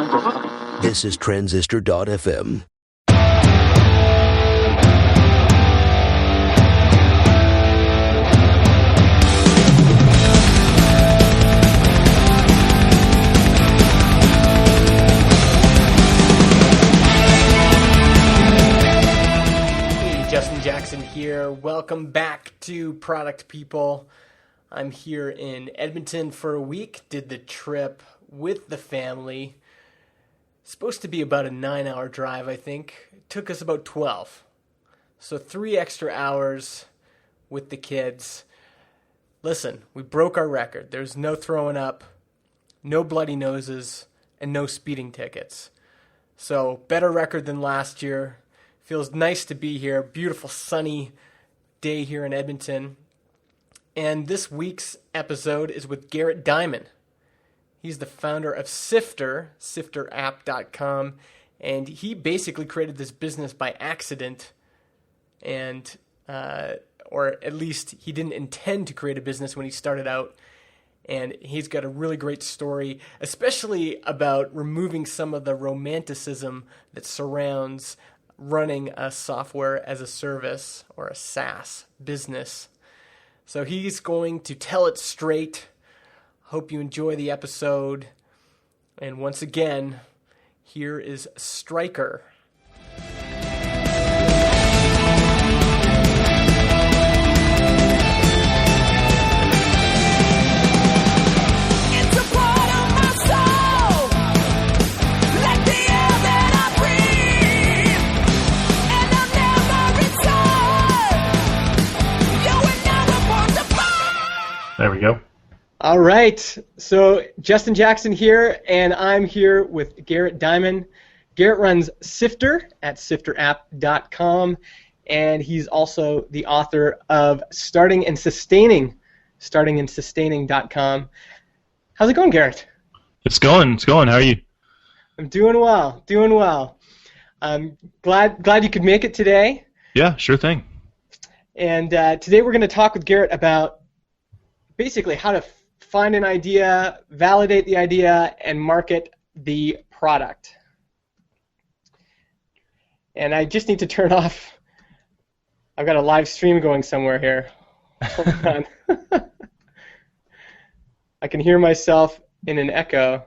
This is Transistor.fm. Justin Jackson here. Welcome back to Product People. I'm here in Edmonton for a week. Did the trip with the family. Supposed to be about a 9-hour drive, I think. It took us about 12. So 3 extra hours with the kids. Listen, we broke our record. There's no throwing up, no bloody noses, and no speeding tickets. So better record than last year. Feels nice to be here. Beautiful sunny day here in Edmonton. And this week's episode is with Garrett Dimon. He's the founder of Sifter, sifterapp.com, and he basically created this business by accident, and or at least he didn't intend to create a business when he started out. And he's got a really great story, especially about removing some of the romanticism that surrounds running a software as a service or a SaaS business. So he's going to tell it straight. Hope you enjoy the episode. And once again, here is Stryker. There we go. All right. So Justin Jackson here, and I'm here with Garrett Dimon. Garrett runs Sifter at sifterapp.com, and he's also the author of Starting and Sustaining, startingandSustaining.com. How's it going, Garrett? It's going. How are you? I'm doing well. I'm glad you could make it today. Yeah, sure thing. And today we're going to talk with Garrett about basically how to find an idea, validate the idea, and market the product. And I just need to turn off. I've got a live stream going somewhere here. Hold on. I can hear myself in an echo.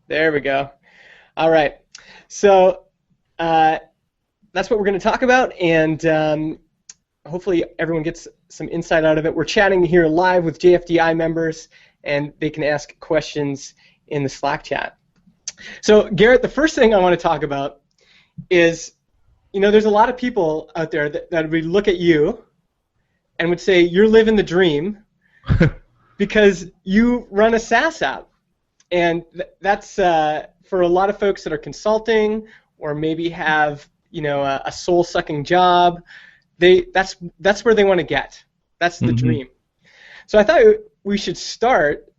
There we go. All right. So that's what we're going to talk about, and hopefully everyone gets some insight out of it. We're chatting here live with JFDI members, and they can ask questions in the Slack chat. So, Garrett, the first thing I want to talk about is, there's a lot of people out there that would look at you and would say, you're living the dream because you run a SaaS app. And that's for a lot of folks that are consulting or maybe have, a soul-sucking job. That's where they want to get. That's the dream. So I thought we should start,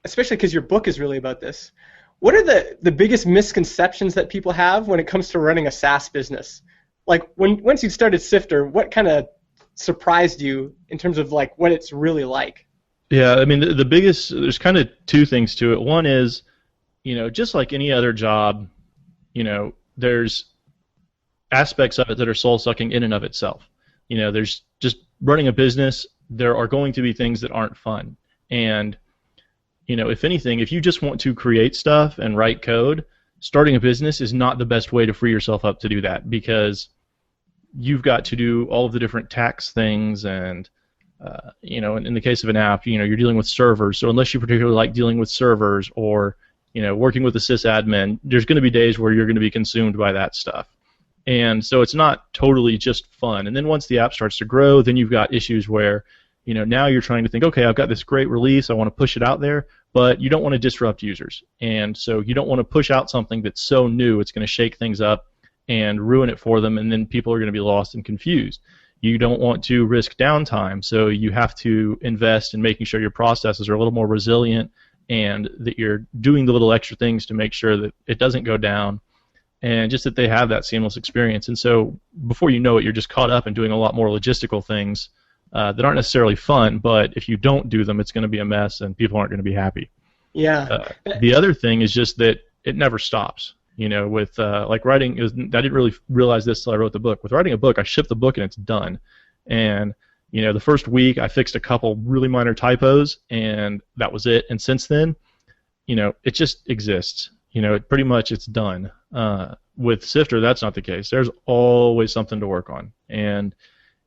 especially because your book is really about this. What are the biggest misconceptions that people have when it comes to running a SaaS business? Like once you started Sifter, what kind of surprised you in terms of like what it's really like? Yeah, I mean the biggest, there's kind of two things to it. One is, just like any other job, there's aspects of it that are soul-sucking in and of itself. There's just running a business, there are going to be things that aren't fun. And, if anything, if you just want to create stuff and write code, starting a business is not the best way to free yourself up to do that, because you've got to do all of the different tax things and, in the case of an app, you're dealing with servers. So unless you particularly like dealing with servers or, working with a sysadmin, there's going to be days where you're going to be consumed by that stuff. And so it's not totally just fun. And then once the app starts to grow, then you've got issues where, now you're trying to think, okay, I've got this great release, I want to push it out there, but you don't want to disrupt users. And so you don't want to push out something that's so new, it's going to shake things up and ruin it for them, and then people are going to be lost and confused. You don't want to risk downtime, so you have to invest in making sure your processes are a little more resilient and that you're doing the little extra things to make sure that it doesn't go down, and just that they have that seamless experience. And so before you know it, you're just caught up in doing a lot more logistical things that aren't necessarily fun, but if you don't do them, it's going to be a mess and people aren't going to be happy. Yeah. The other thing is just that it never stops. With like writing, I didn't really realize this till I wrote the book. With writing a book, I ship the book and it's done. And the first week I fixed a couple really minor typos, and that was it. And since then, it just exists. Pretty much it's done. With Sifter, that's not the case. There's always something to work on. And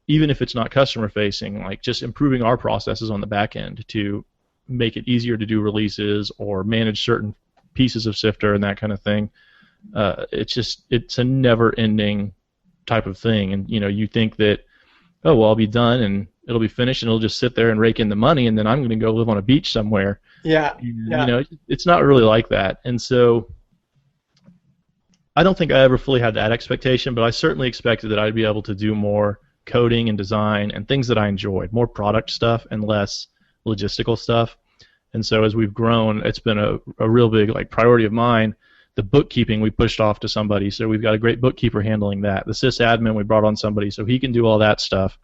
even if it's not customer facing, like just improving our processes on the back end to make it easier to do releases or manage certain pieces of Sifter and that kind of thing. It's a never ending type of thing. And you think that, oh well, I'll be done and it'll be finished and it'll just sit there and rake in the money and then I'm going to go live on a beach somewhere. Yeah. It's not really like that. And so I don't think I ever fully had that expectation, but I certainly expected that I'd be able to do more coding and design and things that I enjoyed, more product stuff and less logistical stuff. And so as we've grown, it's been a real big priority of mine. The bookkeeping we pushed off to somebody, so we've got a great bookkeeper handling that. The sysadmin, we brought on somebody so he can do all that stuff.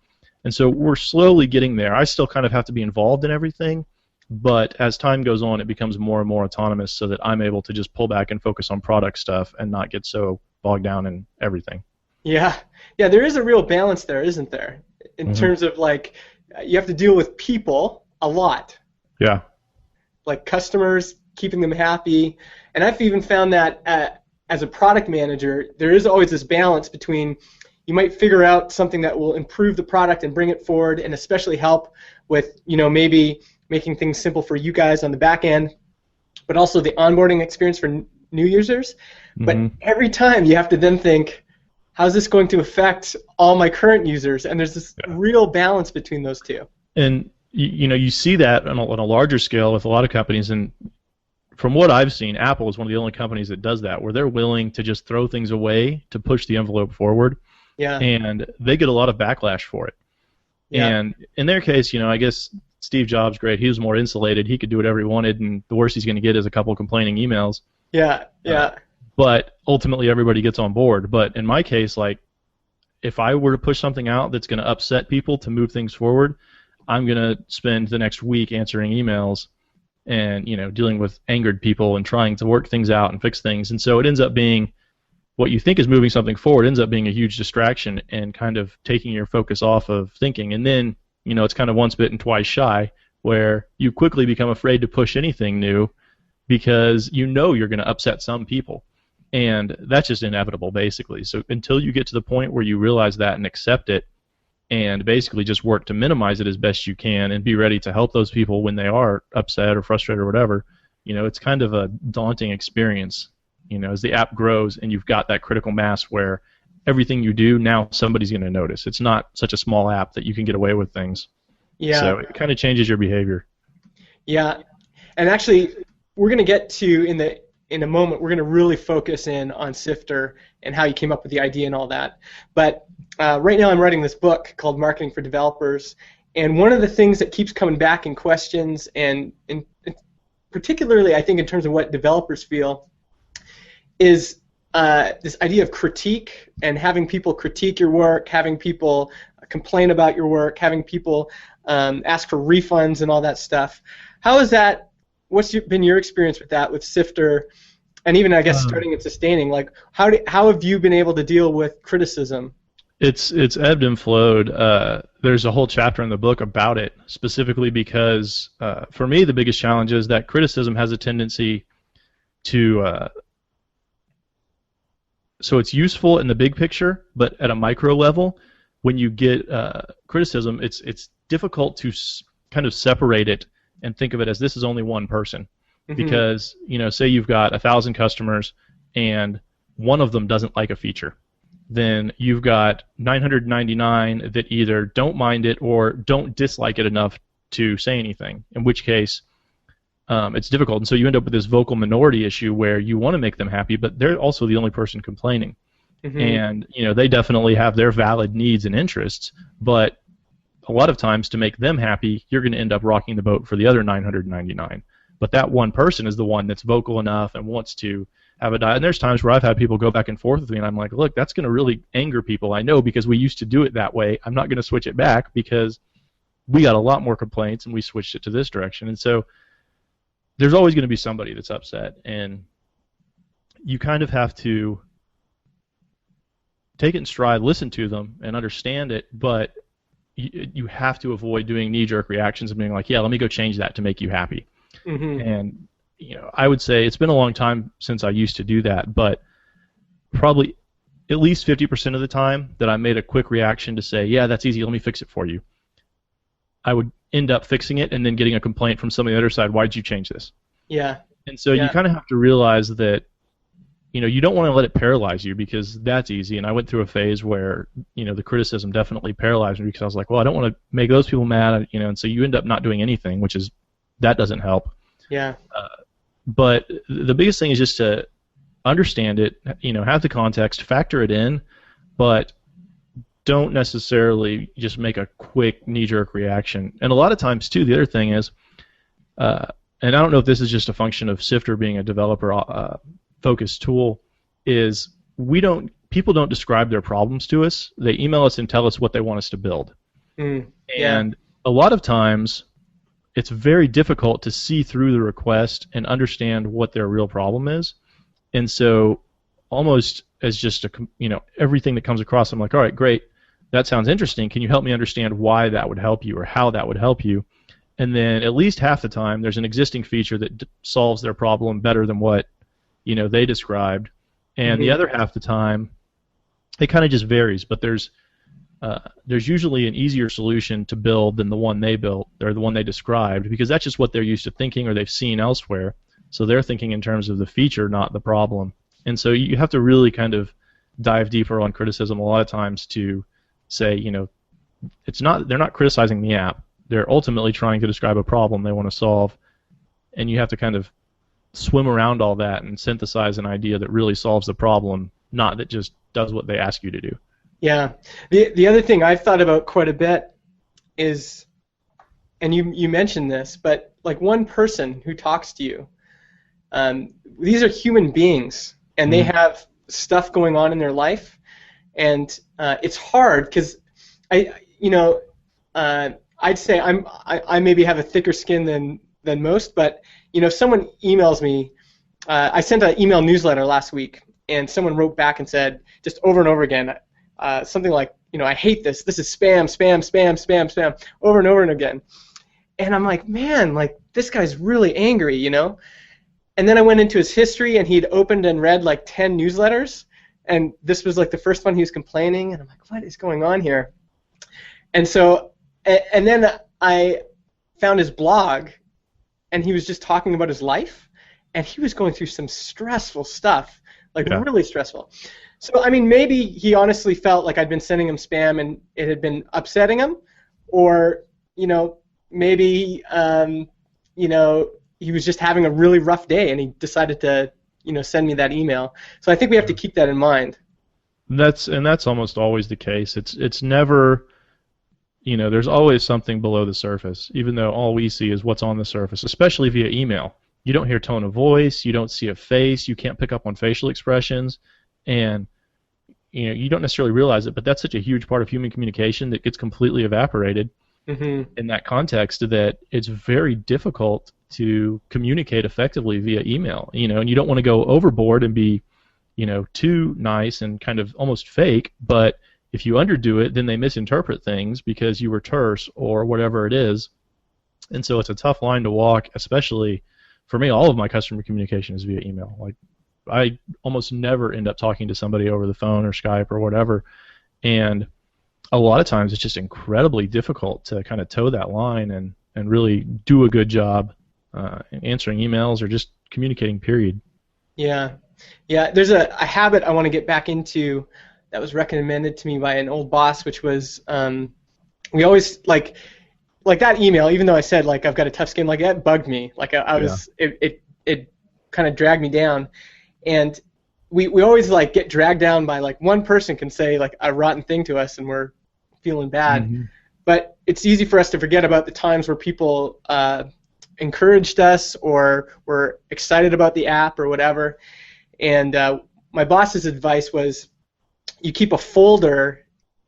And so we're slowly getting there. I still kind of have to be involved in everything, but as time goes on, it becomes more and more autonomous so that I'm able to just pull back and focus on product stuff and not get so bogged down in everything. Yeah, there is a real balance there, isn't there? In terms of you have to deal with people a lot. Yeah. Like customers, keeping them happy. And I've even found that as a product manager, there is always this balance between you might figure out something that will improve the product and bring it forward and especially help with, maybe making things simple for you guys on the back end, but also the onboarding experience for new users. But every time you have to then think, how's this going to affect all my current users? And there's this real balance between those two. And you see that on a larger scale with a lot of companies, and from what I've seen, Apple is one of the only companies that does that, where they're willing to just throw things away to push the envelope forward. Yeah. And they get a lot of backlash for it. Yeah. And in their case, I guess Steve Jobs, great, he was more insulated. He could do whatever he wanted, and the worst he's going to get is a couple complaining emails. Yeah. But ultimately, everybody gets on board. But in my case, if I were to push something out that's going to upset people to move things forward, I'm going to spend the next week answering emails and dealing with angered people and trying to work things out and fix things. And so it ends up being what you think is moving something forward ends up being a huge distraction and kind of taking your focus off of thinking. And then it's kind of once bitten, twice shy, where you quickly become afraid to push anything new because you're going to upset some people. And that's just inevitable, basically. So until you get to the point where you realize that and accept it, and basically just work to minimize it as best you can and be ready to help those people when they are upset or frustrated or whatever, it's kind of a daunting experience, as the app grows and you've got that critical mass where everything you do, now somebody's going to notice. It's not such a small app that you can get away with things. Yeah. So it kind of changes your behavior. Yeah. And actually, we're going to get to, in a moment, we're going to really focus in on Sifter and how you came up with the idea and all that. But right now I'm writing this book called Marketing for Developers, and one of the things that keeps coming back in questions, and particularly I think in terms of what developers feel, is this idea of critique and having people critique your work, having people complain about your work, having people ask for refunds and all that stuff. How is that? What's been your experience with that, with Sifter, and even I guess starting and sustaining? How have you been able to deal with criticism? It's ebbed and flowed. There's a whole chapter in the book about it, specifically because for me the biggest challenge is that criticism has a tendency to so it's useful in the big picture, but at a micro level, when you get criticism, it's difficult to kind of separate it and think of it as this is only one person. Because, say you've got 1,000 customers and one of them doesn't like a feature. Then you've got 999 that either don't mind it or don't dislike it enough to say anything, in which case it's difficult. And so you end up with this vocal minority issue where you want to make them happy, but they're also the only person complaining. And, they definitely have their valid needs and interests, but a lot of times to make them happy, you're going to end up rocking the boat for the other 999. But that one person is the one that's vocal enough and wants to have a dialogue. And there's times where I've had people go back and forth with me, and I'm like, look, that's going to really anger people. I know, because we used to do it that way. I'm not going to switch it back because we got a lot more complaints and we switched it to this direction. And so there's always going to be somebody that's upset. And you kind of have to take it in stride, listen to them, and understand it, but you have to avoid doing knee-jerk reactions and being like, yeah, let me go change that to make you happy. And I would say it's been a long time since I used to do that, but probably at least 50% of the time that I made a quick reaction to say, yeah, that's easy, let me fix it for you, I would end up fixing it and then getting a complaint from somebody on the other side, why did you change this? Yeah. And so you kind of have to realize that you don't want to let it paralyze you, because that's easy. And I went through a phase where the criticism definitely paralyzed me, because I was like, well, I don't want to make those people mad, and so you end up not doing anything, that doesn't help. Yeah. But the biggest thing is just to understand it, have the context, factor it in, but don't necessarily just make a quick knee-jerk reaction. And a lot of times, too, the other thing is, and I don't know if this is just a function of Sifter being a developer-focused tool, is people don't describe their problems to us. They email us and tell us what they want us to build. And a lot of times, it's very difficult to see through the request and understand what their real problem is. And so, almost as just everything that comes across, I'm like, all right, great, that sounds interesting. Can you help me understand why that would help you or how that would help you? And then at least half the time, there's an existing feature that solves their problem better than what they described. And the other half the time, it kind of just varies. But there's usually an easier solution to build than the one they built or the one they described, because that's just what they're used to thinking or they've seen elsewhere. So they're thinking in terms of the feature, not the problem. And so you have to really kind of dive deeper on criticism a lot of times to say, they're not criticizing the app. They're ultimately trying to describe a problem they want to solve, and you have to kind of swim around all that and synthesize an idea that really solves the problem, not that just does what they ask you to do. Yeah. The other thing I've thought about quite a bit is, and you mentioned this, but like one person who talks to you, these are human beings, and they have stuff going on in their life, and it's hard because I'd say I maybe have a thicker skin than most, but if someone emails me, I sent an email newsletter last week, and someone wrote back and said just over and over again something like, I hate this. This is spam, spam, spam, spam, spam, over and over and again. And I'm like, man, like this guy's really angry, And then I went into his history, and he'd opened and read like 10 newsletters, and this was like the first one he was complaining, and I'm like, what is going on here? And so, and then I found his blog, and he was just talking about his life, and he was going through some stressful stuff, like really stressful. So, I mean, maybe he honestly felt like I'd been sending him spam and it had been upsetting him, or, maybe, he was just having a really rough day, and he decided to, send me that email. So I think we have to keep that in mind. That's almost always the case. It's never, there's always something below the surface, even though all we see is what's on the surface, especially via email. You don't hear tone of voice, you don't see a face, you can't pick up on facial expressions, and you don't necessarily realize it, but that's such a huge part of human communication that gets completely evaporated in that context that it's very difficult to communicate effectively via email, and you don't want to go overboard and be, too nice and kind of almost fake, but if you underdo it, then they misinterpret things because you were terse or whatever it is, and so it's a tough line to walk, especially for me. All of my customer communication is via email. Like, I almost never end up talking to somebody over the phone or Skype or whatever, and a lot of times it's just incredibly difficult to kind of toe that line and really do a good job answering emails or just communicating, period. Yeah. There's a habit I want to get back into that was recommended to me by an old boss, which was we always like that email. Even though I said like I've got a tough skin, like that bugged me. Like I was, it kind of dragged me down, and we always like get dragged down by like one person can say like a rotten thing to us, and we're feeling bad. But it's easy for us to forget about the times where people encouraged us or were excited about the app or whatever. And my boss's advice was you keep a folder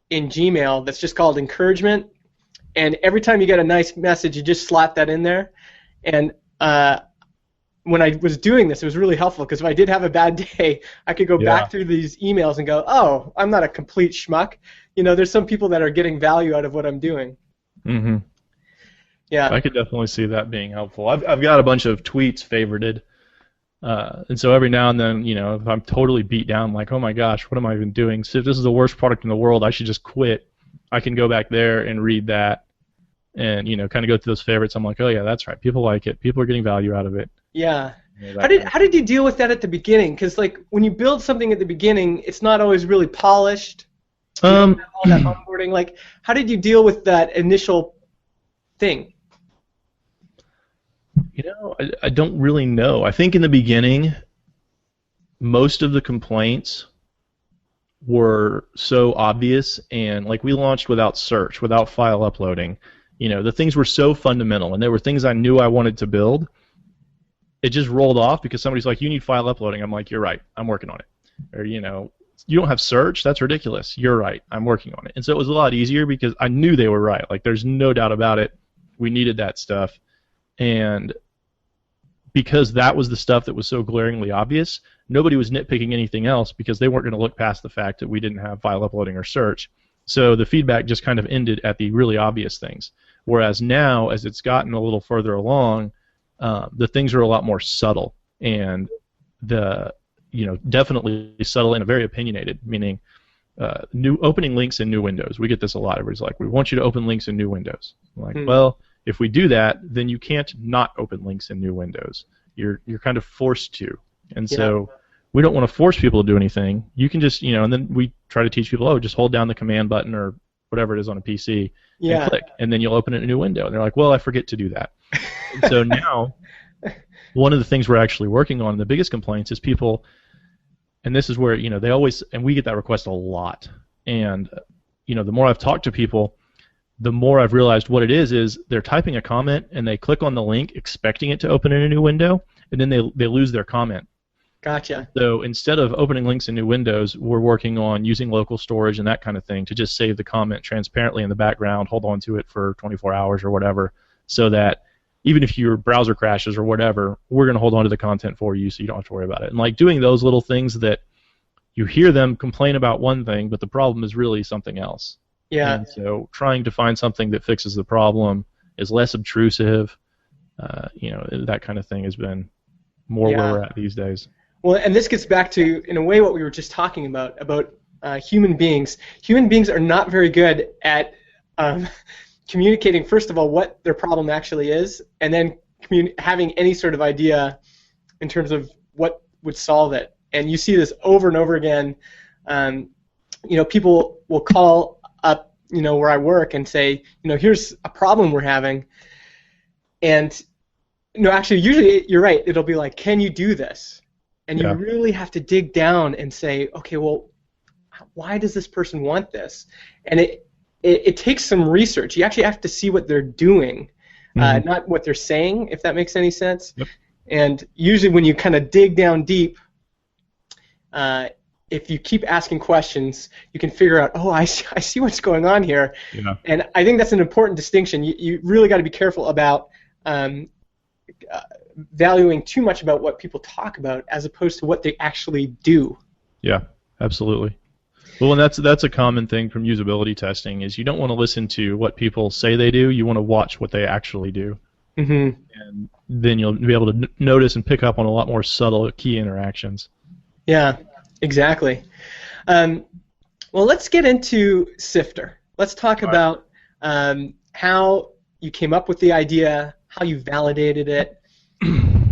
in Gmail that's just called encouragement, and every time you get a nice message, you just slot that in there. And when I was doing this, it was really helpful because if I did have a bad day, I could go back through these emails and go, oh, I'm not a complete schmuck. There's some people that are getting value out of what I'm doing. Mm-hmm. Yeah. I could definitely see that being helpful. I've got a bunch of tweets favorited. And so every now and then, if I'm totally beat down, like, oh my gosh, what am I even doing? So if this is the worst product in the world, I should just quit. I can go back there and read that and, kind of go through those favorites. I'm like, oh yeah, that's right. People like it. People are getting value out of it. Yeah. How did you deal with that at the beginning? Because like when you build something at the beginning, it's not always really polished. All that onboarding. Like, how did you deal with that initial thing? I don't really know. I think in the beginning, most of the complaints were so obvious, and like we launched without search, without file uploading. The things were so fundamental, and there were things I knew I wanted to build. It just rolled off because somebody's like, you need file uploading. I'm like, you're right. I'm working on it. Or, you don't have search? That's ridiculous. You're right. I'm working on it. And so it was a lot easier because I knew they were right. Like, there's no doubt about it. We needed that stuff. And because that was the stuff that was so glaringly obvious, nobody was nitpicking anything else because they weren't going to look past the fact that we didn't have file uploading or search. So the feedback just kind of ended at the really obvious things. Whereas now, as it's gotten a little further along, the things are a lot more subtle, and definitely subtle and very opinionated, meaning new opening links in new windows. We get this a lot. Everybody's like, we want you to open links in new windows. I'm like, well, if we do that, then you can't not open links in new windows. You're kind of forced to. And so we don't want to force people to do anything. You can just, and then we try to teach people, just hold down the command button or whatever it is on a PC and click, and then you'll open it in a new window. And they're like, well, I forget to do that. And so now, one of the things we're actually working on, the biggest complaints is people, and this is where, they always, and we get that request a lot. And, the more I've talked to people, the more I've realized what it is they're typing a comment and they click on the link expecting it to open in a new window, and then they lose their comment. Gotcha. So instead of opening links in new windows, we're working on using local storage and that kind of thing to just save the comment transparently in the background, hold on to it for 24 hours or whatever, so that even if your browser crashes or whatever, we're going to hold on to the content for you so you don't have to worry about it. And like doing those little things that you hear them complain about one thing, but the problem is really something else. Yeah. And so trying to find something that fixes the problem is less obtrusive, that kind of thing has been more where we're at these days. Well, and this gets back to, in a way, what we were just talking about human beings. Human beings are not very good at communicating, first of all, what their problem actually is, and then having any sort of idea in terms of what would solve it. And you see this over and over again. People will call up, where I work and say, here's a problem we're having. And, actually, usually you're right. It'll be like, can you do this? And you really have to dig down and say, okay, well, why does this person want this? And it takes some research. You actually have to see what they're doing, not what they're saying, if that makes any sense. Yep. And usually when you kind of dig down deep, if you keep asking questions, you can figure out, I see what's going on here. Yeah. And I think that's an important distinction. You really got to be careful about valuing too much about what people talk about as opposed to what they actually do. Yeah, absolutely. Well, and that's a common thing from usability testing is you don't want to listen to what people say they do. You want to watch what they actually do. Mm-hmm. And then you'll be able to notice and pick up on a lot more subtle key interactions. Yeah, exactly. Well, let's get into Sifter. Let's talk about how you came up with the idea, how you validated it,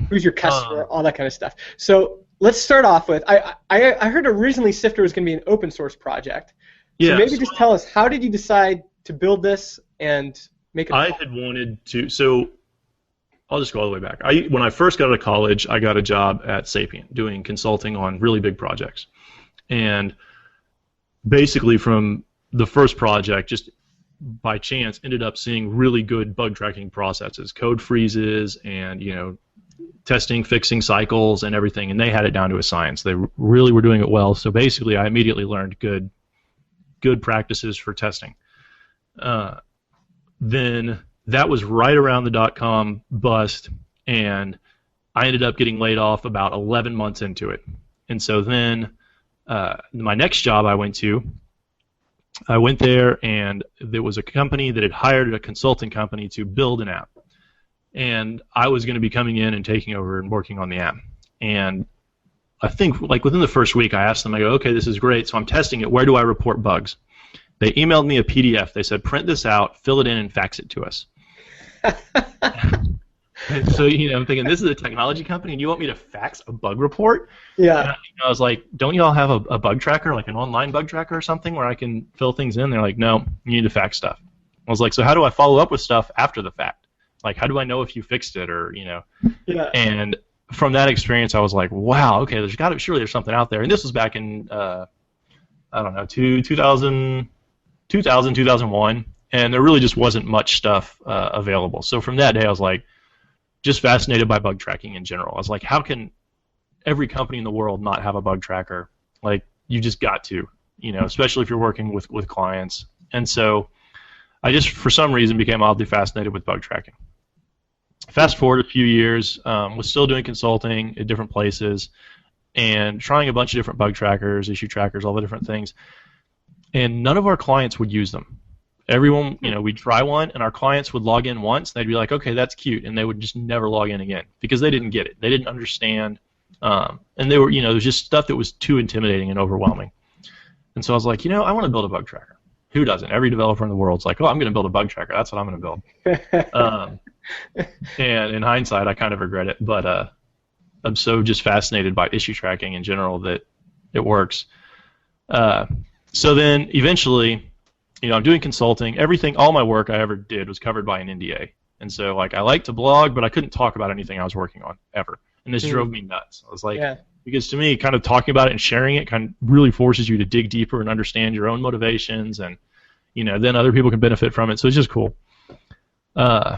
who's your customer, all that kind of stuff. So let's start off with, I heard originally Sifter was going to be an open source project. So maybe just tell us, how did you decide to build this and make it? I had wanted to, so I'll just go all the way back. When I first got out of college, I got a job at Sapient doing consulting on really big projects. And basically from the first project, just by chance, ended up seeing really good bug tracking processes, code freezes, and testing, fixing cycles, and everything. And they had it down to a science. They really were doing it well. So basically, I immediately learned good practices for testing. Then that was right around the .com bust, and I ended up getting laid off about 11 months into it. And so then my next job I went there, and there was a company that had hired a consulting company to build an app. And I was going to be coming in and taking over and working on the app. And I think like within the first week, I asked them, I go, okay, this is great. So I'm testing it. Where do I report bugs? They emailed me a PDF. They said, print this out, fill it in, and fax it to us. And so, I'm thinking, this is a technology company, and you want me to fax a bug report? Yeah. And I was like, don't you all have a bug tracker, like an online bug tracker or something where I can fill things in? They're like, no, you need to fax stuff. I was like, so how do I follow up with stuff after the fact? Like, how do I know if you fixed it or, Yeah. And from that experience, I was like, wow, okay, surely there's something out there. And this was back in, 2000, 2001, and there really just wasn't much stuff available. So from that day, I was like, just fascinated by bug tracking in general. I was like, how can every company in the world not have a bug tracker? Like, you just got to, especially if you're working with clients. And so I just, for some reason, became oddly fascinated with bug tracking. Fast forward a few years, was still doing consulting at different places and trying a bunch of different bug trackers, issue trackers, all the different things. And none of our clients would use them. Everyone, we'd try one, and our clients would log in once. They'd be like, okay, that's cute, and they would just never log in again because they didn't get it. They didn't understand, and they were, there was just stuff that was too intimidating and overwhelming. And so I was like, I want to build a bug tracker. Who doesn't? Every developer in the world's like, oh, I'm going to build a bug tracker. That's what I'm going to build. And in hindsight, I kind of regret it, but I'm so just fascinated by issue tracking in general that it works. So then eventually, I'm doing consulting. All my work I ever did was covered by an NDA. And so, I like to blog, but I couldn't talk about anything I was working on, ever. And this drove me nuts. I was like, because to me, kind of talking about it and sharing it kind of really forces you to dig deeper and understand your own motivations, and, then other people can benefit from it. So it's just cool. So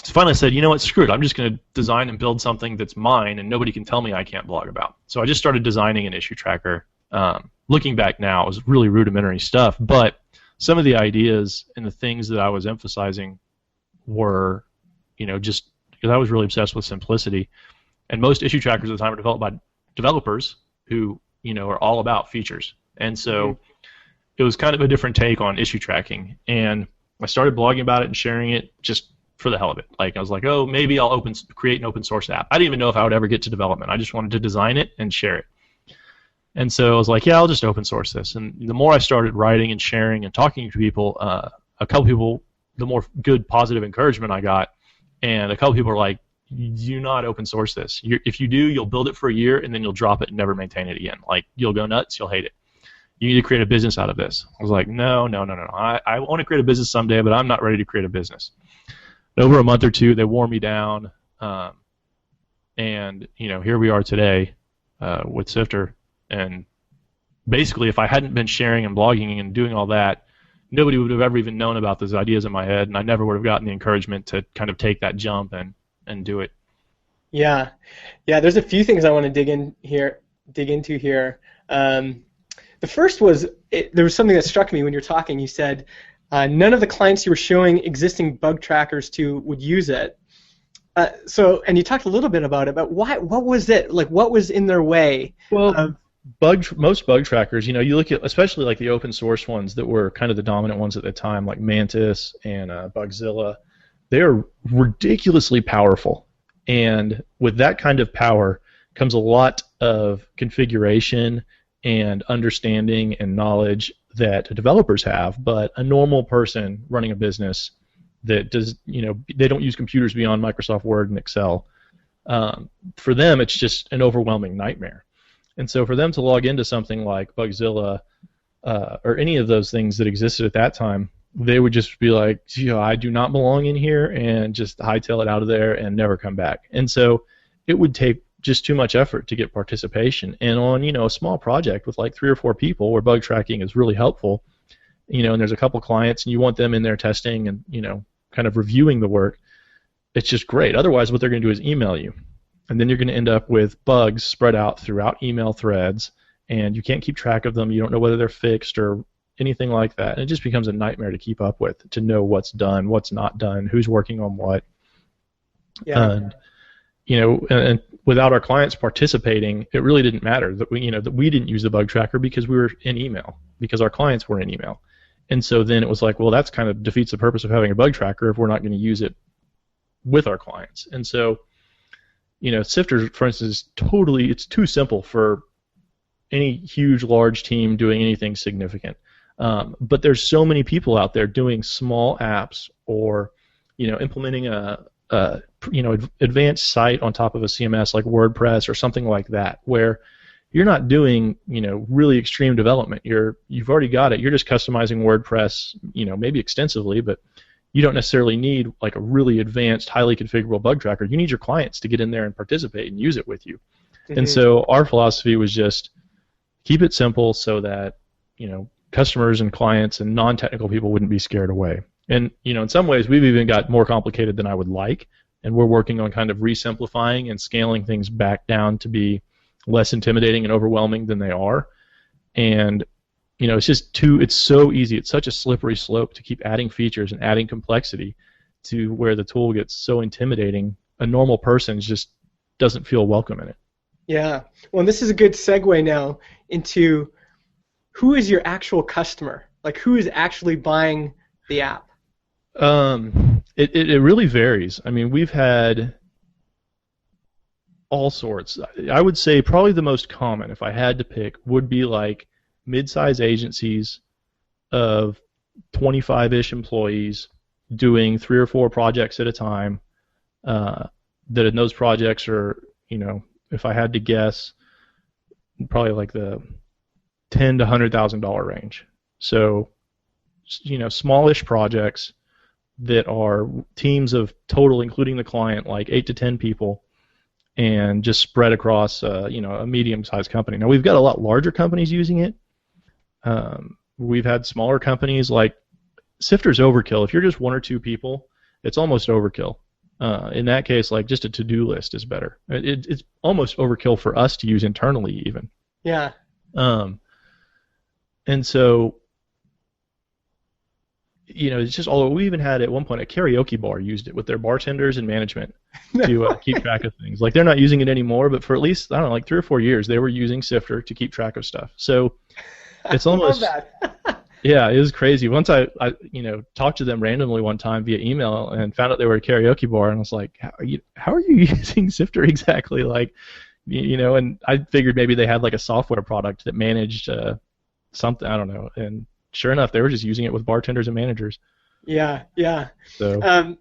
finally I said, you know what, screw it. I'm just going to design and build something that's mine, and nobody can tell me I can't blog about. So I just started designing an issue tracker. Looking back now, it was really rudimentary stuff, but some of the ideas and the things that I was emphasizing were, just because I was really obsessed with simplicity. And most issue trackers at the time were developed by developers who, are all about features. And so it was kind of a different take on issue tracking. And I started blogging about it and sharing it just for the hell of it. I was like, oh, maybe I'll create an open source app. I didn't even know if I would ever get to development. I just wanted to design it and share it. And so I was like, yeah, I'll just open source this. And the more I started writing and sharing and talking to people, a couple people, the more good, positive encouragement I got. And a couple people were like, do not open source this. If you do, you'll build it for a year, and then you'll drop it and never maintain it again. You'll go nuts, you'll hate it. You need to create a business out of this. I was like, no. I want to create a business someday, but I'm not ready to create a business. And over a month or two, they wore me down. And, here we are today with Sifter. And basically, if I hadn't been sharing and blogging and doing all that, nobody would have ever even known about those ideas in my head, and I never would have gotten the encouragement to kind of take that jump and do it. Yeah. There's a few things I want to dig into here. The first was there was something that struck me when you're talking. You said none of the clients you were showing existing bug trackers to would use it. And you talked a little bit about it, but why? What was it like? What was in their way? Well, most bug trackers, you look at, especially the open source ones that were kind of the dominant ones at the time, like Mantis and Bugzilla. They're ridiculously powerful, and with that kind of power comes a lot of configuration and understanding and knowledge that developers have, but a normal person running a business that does, they don't use computers beyond Microsoft Word and Excel. For them, it's just an overwhelming nightmare. And so for them to log into something like Bugzilla or any of those things that existed at that time, they would just be like, I do not belong in here, and just hightail it out of there and never come back. And so it would take just too much effort to get participation. And on, a small project with 3 or 4 people where bug tracking is really helpful, and there's a couple clients and you want them in there testing and, kind of reviewing the work, it's just great. Otherwise, what they're going to do is email you. And then you're going to end up with bugs spread out throughout email threads, and you can't keep track of them. You don't know whether they're fixed or anything like that. And it just becomes a nightmare to keep up with, to know what's done, what's not done, who's working on what. Yeah. And, and without our clients participating, it really didn't matter that we didn't use the bug tracker because we were in email, because our clients were in email. And so then it was like, well, that's kind of defeats the purpose of having a bug tracker if we're not going to use it with our clients. And so, Sifter, for instance, it's too simple for any huge, large team doing anything significant. But there's so many people out there doing small apps or, implementing a advanced site on top of a CMS like WordPress or something like that, where you're not doing, really extreme development. You've already got it. You're just customizing WordPress, maybe extensively, but you don't necessarily need like a really advanced, highly configurable bug tracker. You need your clients to get in there and participate and use it with you. Mm-hmm. And so our philosophy was just keep it simple so that, customers and clients and non-technical people wouldn't be scared away. And, in some ways we've even got more complicated than I would like, and we're working on kind of resimplifying and scaling things back down to be less intimidating and overwhelming than they are. And it's so easy. It's such a slippery slope to keep adding features and adding complexity to where the tool gets so intimidating. A normal person just doesn't feel welcome in it. Yeah. Well, this is a good segue now into who is your actual customer? Like, who is actually buying the app? It really varies. I mean, we've had all sorts. I would say probably the most common, if I had to pick, would be like mid-size agencies of 25-ish employees doing 3 or 4 projects at a time. That in those projects are, if I had to guess, probably like the $10,000 to $100,000 range. So, smallish projects that are teams of total, including the client, like 8 to 10 people, and just spread across, a medium-sized company. Now, we've got a lot larger companies using it. We've had smaller companies like Sifter's overkill. If you're just 1 or 2 people, it's almost overkill. In that case, like just a to-do list is better. It's almost overkill for us to use internally, even. Yeah. And so, it's just all. We even had at one point a karaoke bar used it with their bartenders and management to keep track of things. Like they're not using it anymore, but for at least like 3 or 4 years, they were using Sifter to keep track of stuff. So it's almost. I love that. Yeah, it was crazy. Once I talked to them randomly one time via email and found out they were a karaoke bar, and I was like, how are you using Sifter exactly? Like, and I figured maybe they had like a software product that managed something, I don't know. And sure enough, they were just using it with bartenders and managers. Yeah, yeah. So.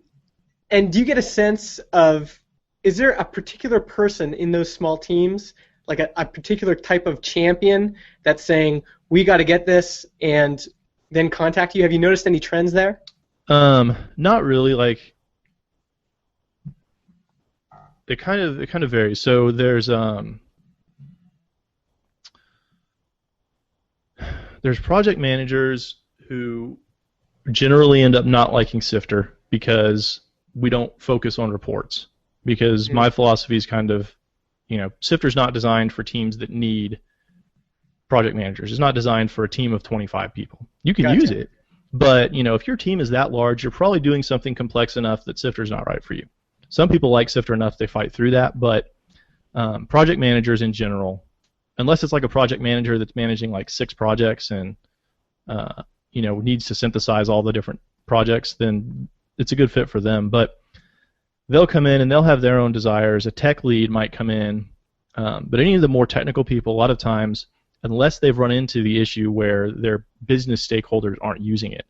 And do you get a sense of, is there a particular person in those small teams, like a particular type of champion that's saying, we got to get this, and then contact you? Have you noticed any trends there? Not really. Like, it kind of varies. So there's project managers who generally end up not liking Sifter because we don't focus on reports. Because my philosophy is kind of, Sifter's not designed for teams that need project managers. It's not designed for a team of 25 people. You can use it, but if your team is that large, you're probably doing something complex enough that Sifter's not right for you. Some people like Sifter enough they fight through that, but project managers in general, unless it's like a project manager that's managing like 6 projects and needs to synthesize all the different projects, then it's a good fit for them. But they'll come in and they'll have their own desires. A tech lead might come in, but any of the more technical people, a lot of times, unless they've run into the issue where their business stakeholders aren't using it,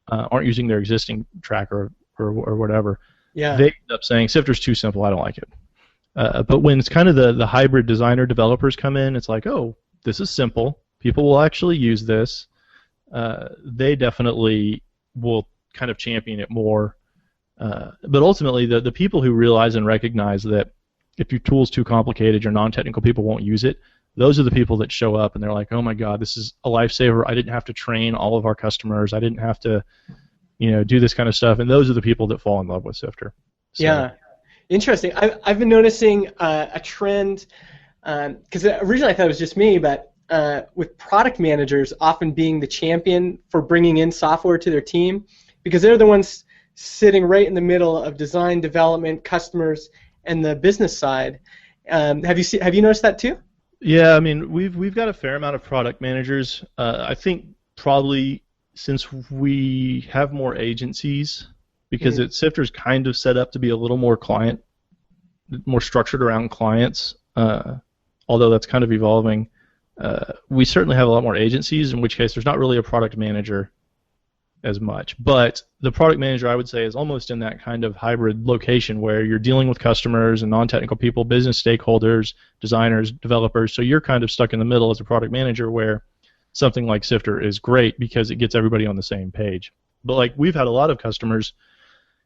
aren't using their existing tracker or whatever, they end up saying, Sifter's too simple, I don't like it. But when it's kind of the hybrid designer developers come in, it's like, oh, this is simple. People will actually use this. They definitely will kind of champion it more. But ultimately, the people who realize and recognize that if your tool's too complicated, your non-technical people won't use it, those are the people that show up and they're like, oh my God, this is a lifesaver. I didn't have to train all of our customers. I didn't have to, do this kind of stuff. And those are the people that fall in love with Sifter. So. Yeah. Interesting. I've been noticing a trend, because originally I thought it was just me, but with product managers often being the champion for bringing in software to their team, because they're the ones sitting right in the middle of design, development, customers, and the business side. Have you noticed that too? Yeah, I mean, we've got a fair amount of product managers. I think probably since we have more agencies, because Sifter's kind of set up to be a little more more structured around clients, although that's kind of evolving. We certainly have a lot more agencies, in which case there's not really a product manager as much. But the product manager, I would say, is almost in that kind of hybrid location where you're dealing with customers and non-technical people, business stakeholders, designers, developers. So you're kind of stuck in the middle as a product manager, where something like Sifter is great because it gets everybody on the same page. But like, we've had a lot of customers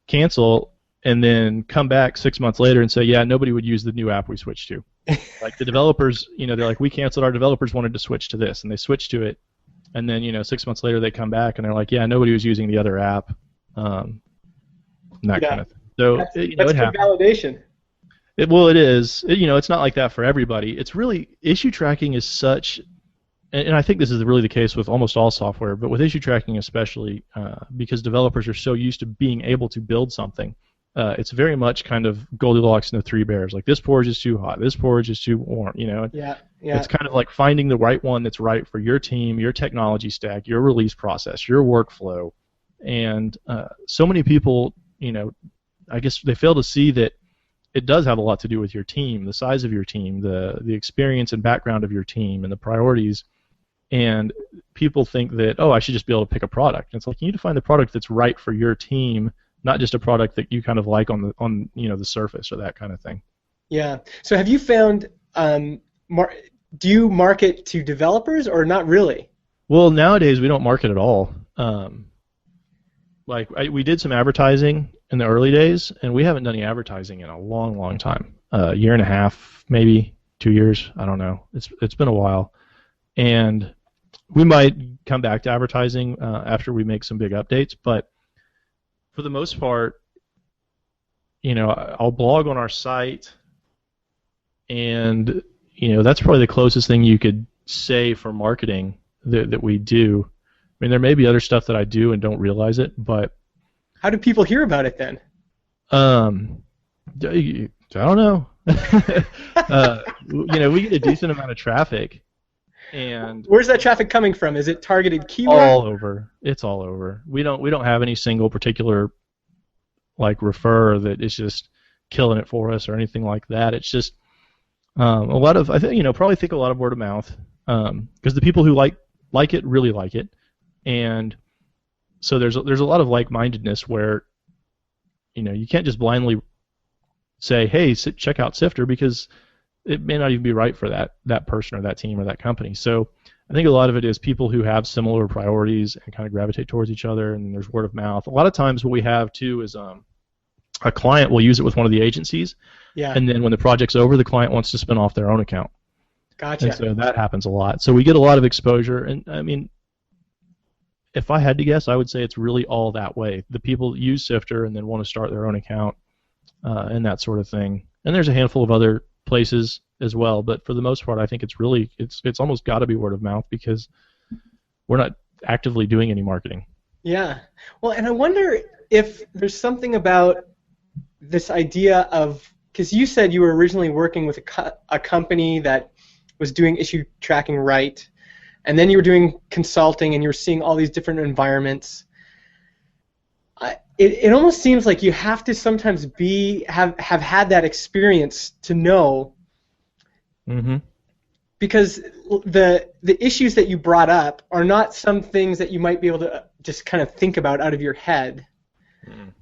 cancel and then come back 6 months later and say, yeah, nobody would use the new app we switched to. Like, the developers, they're like, we canceled, our developers wanted to switch to this, and they switched to it. And then, 6 months later, they come back and they're like, yeah, nobody was using the other app, and that kind of thing. So, that's it good happens. validation. It is. It's not like that for everybody. It's really, issue tracking is such, and I think this is really the case with almost all software, but with issue tracking especially, because developers are so used to being able to build something. It's very much kind of Goldilocks and the Three Bears. Like, this porridge is too hot, this porridge is too warm. It's kind of like finding the right one that's right for your team, your technology stack, your release process, your workflow. And so many people, I guess they fail to see that it does have a lot to do with your team, the size of your team, the experience and background of your team, and the priorities. And people think that, I should just be able to pick a product. And it's like, you need to find the product that's right for your team, not just a product that you kind of like on the surface or that kind of thing. Yeah. So have you found, do you market to developers or not really? Well, nowadays we don't market at all. We did some advertising in the early days, and we haven't done any advertising in a long, long time. A year and a half, maybe 2 years. I don't know. It's been a while, and we might come back to advertising after we make some big updates, but for the most part, I'll blog on our site, and that's probably the closest thing you could say for marketing that we do. I mean, there may be other stuff that I do and don't realize it, but how do people hear about it then? I don't know. We get a decent amount of traffic. And where's that traffic coming from? Is it targeted keywords? All over. It's all over. We don't have any single particular refer that is just killing it for us or anything like that. It's just a lot of, I think, probably think a lot of word of mouth, because the people who like it really like it, and so there's a lot of like-mindedness where you can't just blindly say, hey, check out Sifter, because it may not even be right for that person or that team or that company. So I think a lot of it is people who have similar priorities and kind of gravitate towards each other, and there's word of mouth. A lot of times what we have, too, is a client will use it with one of the agencies, and then when the project's over, the client wants to spin off their own account. Gotcha. And so that happens a lot. So we get a lot of exposure, and I mean, if I had to guess, I would say it's really all that way. The people use Sifter and then want to start their own account and that sort of thing. And there's a handful of other places as well, but for the most part, I think it's almost got to be word of mouth, because we're not actively doing any marketing. Yeah. Well, and I wonder if there's something about this idea of, because you said you were originally working with a company that was doing issue tracking right, and then you were doing consulting and you were seeing all these different environments. It almost seems like you have to sometimes have had that experience to know, because the issues that you brought up are not some things that you might be able to just kind of think about out of your head. You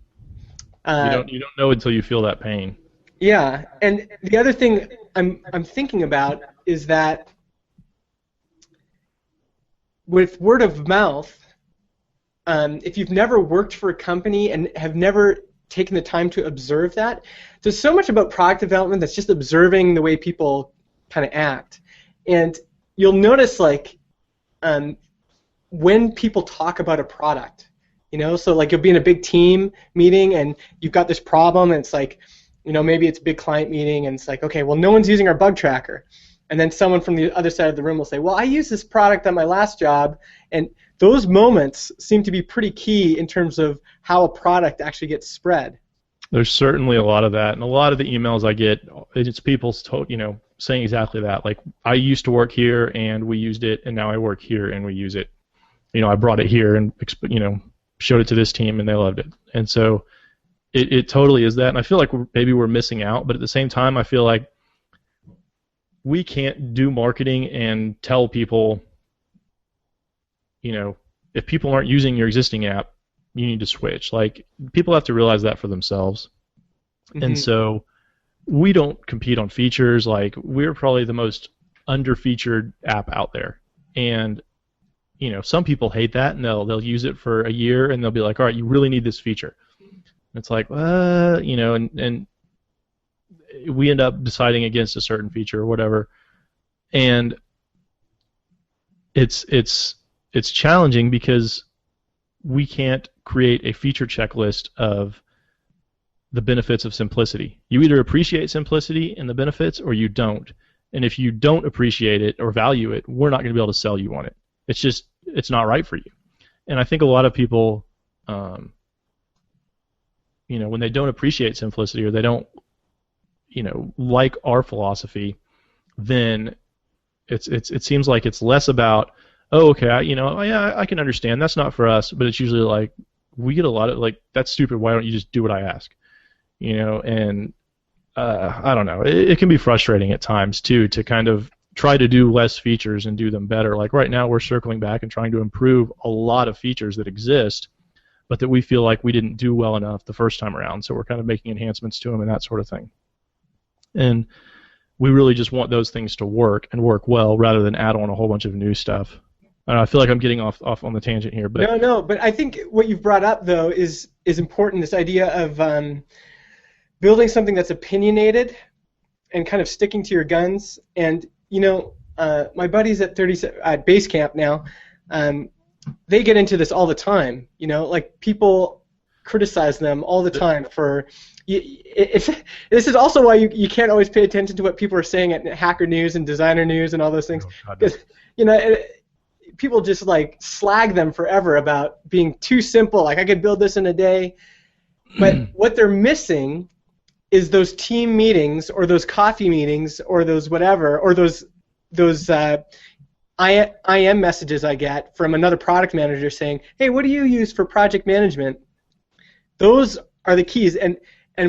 don't know until you feel that pain. Yeah, and the other thing I'm thinking about is that with word of mouth, if you've never worked for a company and have never taken the time to observe that, there's so much about product development that's just observing the way people kind of act. And you'll notice, when people talk about a product, so you'll be in a big team meeting and you've got this problem, and it's maybe it's a big client meeting, and it's like, okay, well, no one's using our bug tracker. And then someone from the other side of the room will say, well, I used this product on my last job, and those moments seem to be pretty key in terms of how a product actually gets spread. There's certainly a lot of that, and a lot of the emails I get, it's people saying exactly that. Like, I used to work here and we used it, and now I work here and we use it. I brought it here and showed it to this team and they loved it. And so it totally is that. And I feel like maybe we're missing out, but at the same time, I feel like we can't do marketing and tell people, if people aren't using your existing app, you need to switch. Like, people have to realize that for themselves. Mm-hmm. And so we don't compete on features. Like, we're probably the most under-featured app out there. And some people hate that, and they'll use it for a year, and they'll be like, all right, you really need this feature. And it's like, and we end up deciding against a certain feature or whatever. And it's challenging because we can't create a feature checklist of the benefits of simplicity. You either appreciate simplicity and the benefits, or you don't. And if you don't appreciate it or value it, we're not going to be able to sell you on it. It's not right for you. And I think a lot of people, when they don't appreciate simplicity or they don't, like our philosophy, then it seems like it's less about, oh, okay, I can understand, that's not for us, but it's usually like, we get a lot of, like, that's stupid, why don't you just do what I ask? And I don't know, it can be frustrating at times, too, to kind of try to do less features and do them better. Like, right now, we're circling back and trying to improve a lot of features that exist, but that we feel like we didn't do well enough the first time around, so we're kind of making enhancements to them and that sort of thing. And we really just want those things to work and work well rather than add on a whole bunch of new stuff. I feel like I'm getting off on the tangent here. But No, but I think what you've brought up, though, is important, this idea of building something that's opinionated and kind of sticking to your guns. And my buddies at Basecamp now, they get into this all the time. Like, people criticize them all the time for. This is also why you can't always pay attention to what people are saying at Hacker News and Designer News and all those things. Because people just like slag them forever about being too simple. Like, I could build this in a day, but what they're missing is those team meetings or those coffee meetings or those whatever or those IM messages I get from another product manager saying, hey, what do you use for project management? Those are the keys, and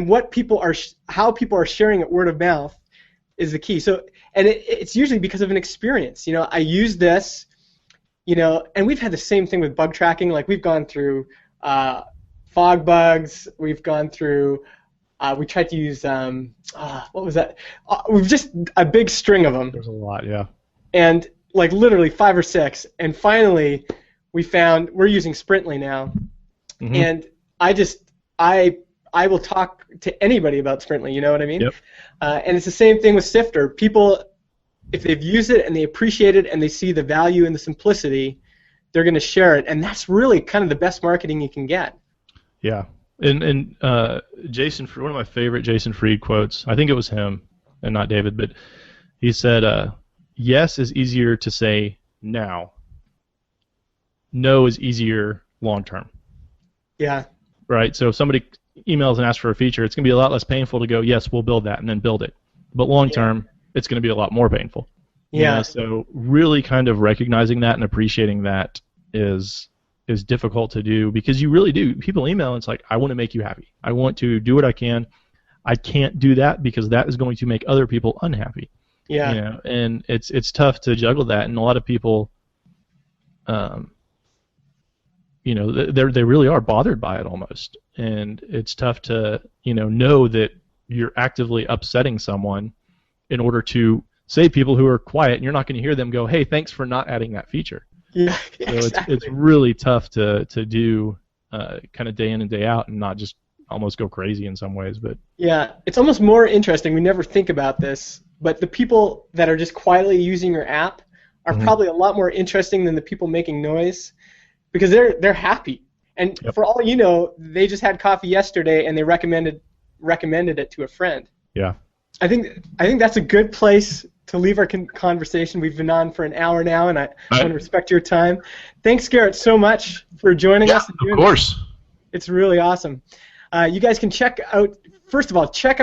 what people are, how people are sharing it word of mouth is the key. So, and it's usually because of an experience. I use this, and we've had the same thing with bug tracking. Like, we've gone through fog bugs. We've gone through. We tried to use what was that? We've just a big string of them. There's a lot, yeah. And like literally 5 or 6, and finally we found we're using Sprintly now, mm-hmm. and I will talk to anybody about Sprintly. You know what I mean? Yep. And it's the same thing with Sifter. People, if they've used it and they appreciate it and they see the value and the simplicity, they're going to share it, and that's really kind of the best marketing you can get. Yeah. And Jason, one of my favorite Jason Fried quotes, I think it was him and not David, but he said, yes is easier to say now. No is easier long term. Yeah. Right? So if somebody emails and asks for a feature, it's going to be a lot less painful to go, yes, we'll build that, and then build it. But long term, it's going to be a lot more painful. Yeah. So really kind of recognizing that and appreciating that is difficult to do, because you really do. People email and it's like, I want to make you happy. I want to do what I can. I can't do that because that is going to make other people unhappy. Yeah. And it's tough to juggle that, and a lot of people, they really are bothered by it almost, and it's tough to know that you're actively upsetting someone in order to save people who are quiet, and you're not going to hear them go, hey, thanks for not adding that feature. Yeah, so exactly. It's really tough to do kind of day in and day out and not just almost go crazy in some ways. But yeah, it's almost more interesting. We never think about this, but the people that are just quietly using your app are mm-hmm. probably a lot more interesting than the people making noise, because they're happy. And for all you know, they just had coffee yesterday and they recommended it to a friend. Yeah. I think that's a good place to leave our conversation. We've been on for an hour now, and I want to respect your time. Thanks, Garrett, so much for joining us. Of course. It's really awesome. You guys can check out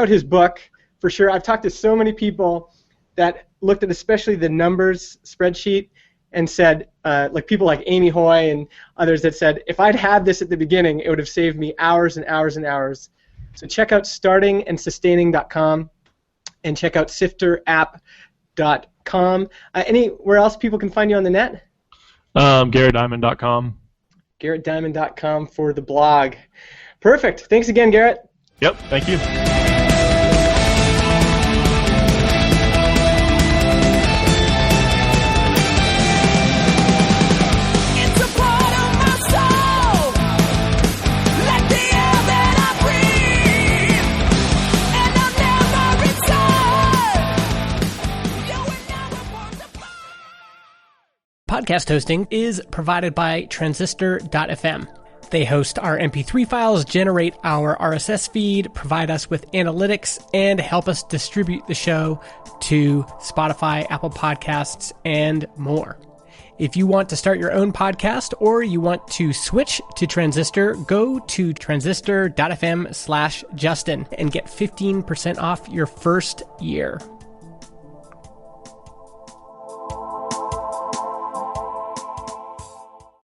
his book for sure. I've talked to so many people that looked at especially the numbers spreadsheet and said, like people like Amy Hoy and others that said, if I'd had this at the beginning, it would have saved me hours and hours and hours. So check out startingandsustaining.com and check out sifterapp.com. Anywhere else people can find you on the net? GarrettDimon.com. GarrettDimon.com for the blog. Perfect. Thanks again, Garrett. Yep, thank you. Podcast hosting is provided by Transistor.fm. They host our MP3 files, generate our RSS feed, provide us with analytics, and help us distribute the show to Spotify, Apple Podcasts, and more. If you want to start your own podcast or you want to switch to Transistor, go to transistor.fm/Justin and get 15% off your first year.